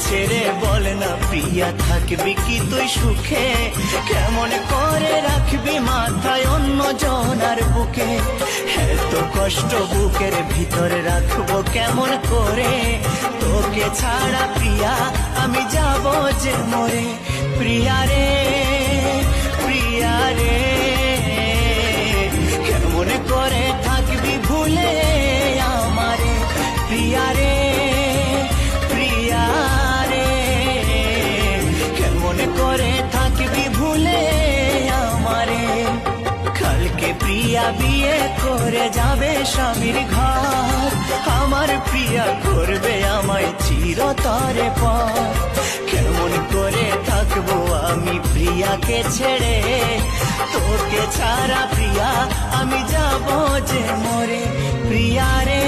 ছেড়ে বল না প্রিয়া, থাকবি কি তুই সুখে? কেমন করে রাখবি মাথায় অন্য জনার বুকে? এত কষ্ট বুকের ভিতরে রাখবো কেমন করে? তোকে ছাড়া প্রিয়া আমি যাব যে মরে। প্রিয়া রে, প্রিয়া রে, কেমন করে থাকবি ভুলে আমারে? প্রিয়া রে, প্রিয়া রে, কেমন করে থাকবি ভুলে আমারে? কালকে প্রিয়া বিয়ে করে যাবে স্বামীর ঘর, আমার প্রিয়া করবে আমায় চিরতরে পর। কেমন করে থাকবো আমি প্রিয়াকে ছেড়ে? তোকে ছাড়া প্রিয়া আমি যাব যে মরে। প্রিয়া রে,